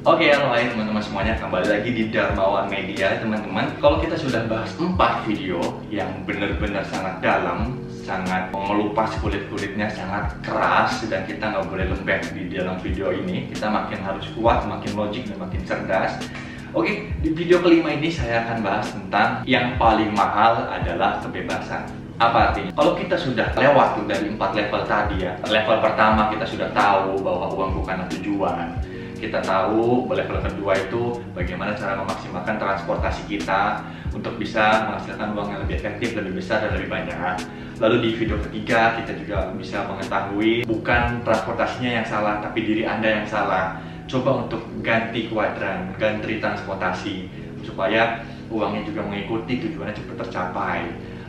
Oke, halo hai teman-teman semuanya, kembali lagi di Darmawan Media teman-teman. Kalau kita sudah bahas 4 video yang benar-benar sangat dalam, sangat mengelupas kulit-kulitnya, sangat keras, dan kita nggak boleh lembek di dalam video ini. Kita makin harus kuat, makin logik, dan makin cerdas. Oke, di video kelima ini saya akan bahas tentang yang paling mahal adalah kebebasan. Apa artinya? Kalau kita sudah lewat dari 4 level tadi ya, level pertama kita sudah tahu bahwa uang bukanlah tujuan. Kita tahu level kedua itu bagaimana cara memaksimalkan transportasi kita untuk bisa menghasilkan uang yang lebih efektif, lebih besar, dan lebih banyak. Lalu di video ketiga kita juga bisa mengetahui bukan transportasinya yang salah, tapi diri Anda yang salah. Coba untuk ganti kuadran, ganti transportasi supaya uangnya juga mengikuti tujuannya cepat tercapai.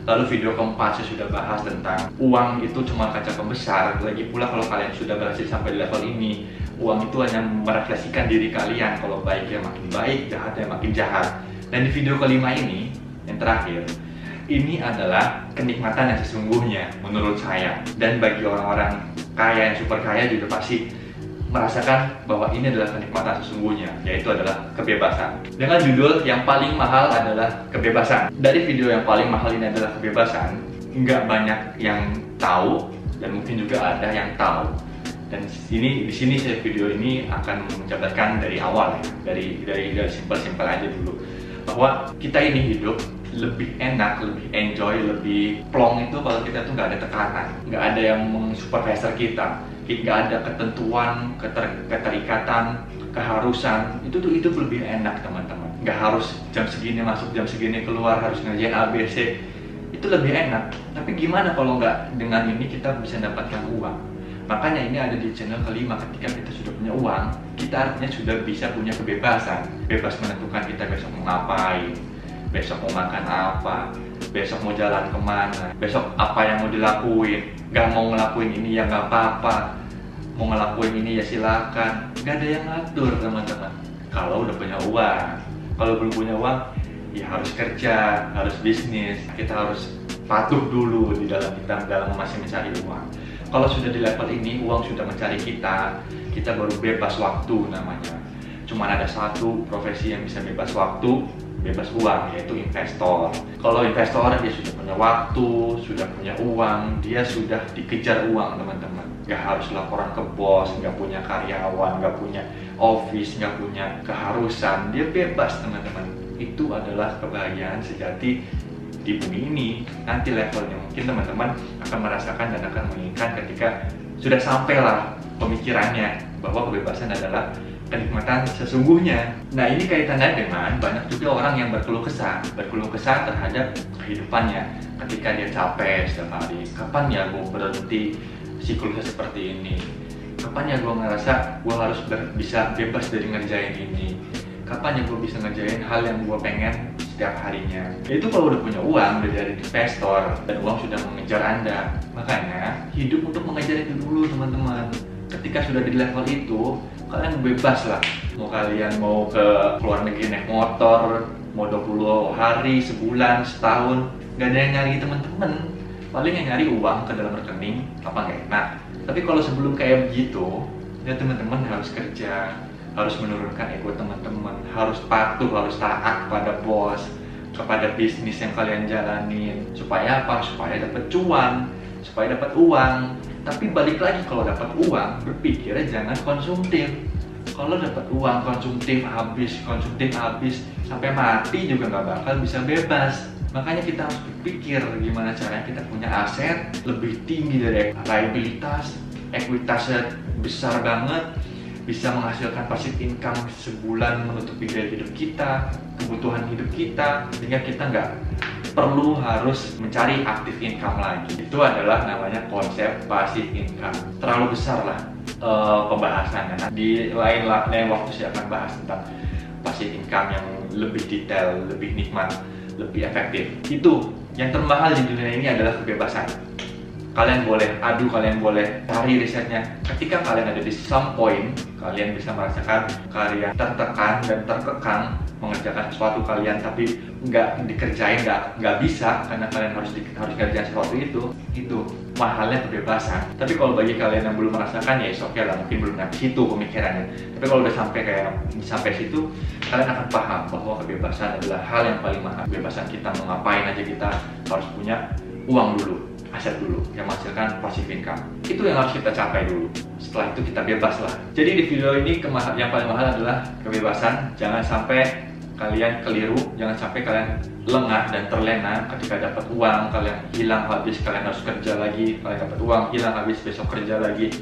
Lalu video keempat saya sudah bahas tentang uang itu cuma kaca pembesar. Lagi pula kalau kalian sudah berhasil sampai di level ini, uang itu hanya merefleksikan diri kalian. Kalau baiknya makin baik, jahatnya makin jahat. Dan di video kelima ini, yang terakhir, ini adalah kenikmatan yang sesungguhnya menurut saya. Dan bagi orang-orang kaya yang super kaya juga pasti merasakan bahwa ini adalah kenikmatan sesungguhnya, yaitu adalah kebebasan. Dengan judul yang paling mahal adalah kebebasan. Dari video yang paling mahal ini adalah kebebasan, nggak banyak yang tahu dan mungkin juga ada yang tahu. Dan di sini saya video ini akan menjabarkan dari awal ya, dari simpel-simpel aja dulu, bahwa kita ini hidup lebih enak, lebih enjoy, lebih plong itu kalau kita tuh nggak ada tekanan, nggak ada yang mengsupervisor kita, nggak ada ketentuan, keterikatan, keharusan. Itu lebih enak teman-teman. Nggak harus jam segini masuk, jam segini keluar, harus ngerjain A, B, C. Itu lebih enak. Tapi gimana kalau nggak dengan ini kita bisa dapatkan uang? Makanya ini ada di channel kelima. Ketika kita sudah punya uang, kita artinya sudah bisa punya kebebasan. Bebas menentukan kita besok mau ngapain, besok mau makan apa, besok mau jalan kemana, besok apa yang mau dilakuin. Gak mau ngelakuin ini ya gak apa-apa, mau ngelakuin ini ya silakan. Gak ada yang ngatur teman-teman. Kalau udah punya uang. Kalau belum punya uang, ya harus kerja, harus bisnis. Kita harus patuh dulu di dalam masih mencari uang. Kalau sudah di level ini, uang sudah mencari kita baru bebas waktu namanya. Cuman ada satu profesi yang bisa bebas waktu, bebas uang, yaitu investor. Kalau investor dia sudah punya waktu, sudah punya uang, dia sudah dikejar uang teman-teman. Gak harus laporan ke bos, gak punya karyawan, gak punya office, gak punya keharusan. Dia bebas teman-teman. Itu adalah kebahagiaan sejati di bumi ini. Nanti levelnya mungkin teman-teman akan merasakan dan akan menginginkan ketika sudah sampailah pemikirannya bahwa kebebasan adalah kenikmatan sesungguhnya. Nah, ini kaitannya dengan banyak juga orang yang berkeluh kesah terhadap kehidupannya ketika dia capek setiap hari. Kapan ya gue berhenti siklusnya seperti ini? Kapan ya gue ngerasa gue harus bisa bebas dari ngerjain ini? Kapan ya gue bisa ngerjain hal yang gue pengen setiap harinya? Itu kalau udah punya uang, udah jadi investor, dan uang sudah mengejar Anda. Makanya hidup untuk mengejar itu dulu teman-teman. Ketika sudah di level itu, kalian bebas lah. Mau kalian mau ke luar negeri naik motor, mau 20 hari, sebulan, setahun, gak ada yang nyari teman-teman. Paling yang nyari uang ke dalam rekening, apa nggak enak. Tapi kalau sebelum kayak begitu, ya teman-teman harus kerja, harus menurunkan ego teman-teman, harus patuh, harus taat pada bos, kepada bisnis yang kalian jalanin. Supaya apa? Supaya dapat cuan, supaya dapat uang. Tapi balik lagi, kalau dapat uang, berpikirnya jangan konsumtif. Kalau dapat uang konsumtif habis sampai mati juga nggak bakal bisa bebas. Makanya kita harus berpikir gimana caranya kita punya aset lebih tinggi dari liabilitas, ekuitasnya besar banget, bisa menghasilkan passive income sebulan menutupi gaya hidup kita, kebutuhan hidup kita, sehingga kita nggak perlu harus mencari active income lagi. Itu adalah namanya konsep passive income. Terlalu besar lah pembahasannya. Di lain waktu saya akan bahas tentang passive income yang lebih detail, lebih nikmat, lebih efektif. Itu yang termahal di dunia ini adalah kebebasan. Kalian boleh adu, kalian boleh cari risetnya. Ketika kalian ada di some point, Kalian bisa merasakan kalian tertekan dan terkekang mengerjakan sesuatu kalian, tapi nggak dikerjain, nggak bisa karena kalian harus kerjain sesuatu itu mahalnya kebebasan. Tapi kalau bagi kalian yang belum merasakan ya oke lah, mungkin belum sampai situ pemikirannya. Tapi kalau udah sampai situ, kalian akan paham bahwa kebebasan adalah hal yang paling mahal. Kebebasan kita mau ngapain aja, kita harus punya uang dulu, aset dulu yang menghasilkan passive income. Itu yang harus kita capai dulu. Setelah itu kita bebas lah. Jadi di video ini yang paling mahal adalah kebebasan. Jangan sampai kalian keliru, jangan sampai kalian lengah dan terlena ketika dapat uang, kalian hilang habis, kalian harus kerja lagi, kalian dapat uang, hilang habis, besok kerja lagi,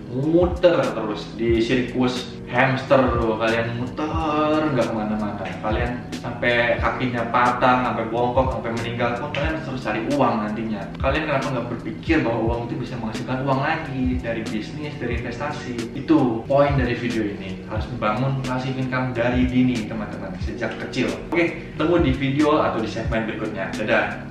muter terus di sirkus hamster loh, kalian muter nggak kemana-mana, kalian sampai kakinya patah, sampai bongkok, sampai meninggal pun kalian terus cari uang nantinya. Kalian kenapa nggak berpikir bahwa uang itu bisa menghasilkan uang lagi dari bisnis, dari investasi? Itu poin dari video ini, harus membangun passive income dari dini teman-teman, sejak kecil. Oke, tunggu di video atau di segmen berikutnya. Dadah.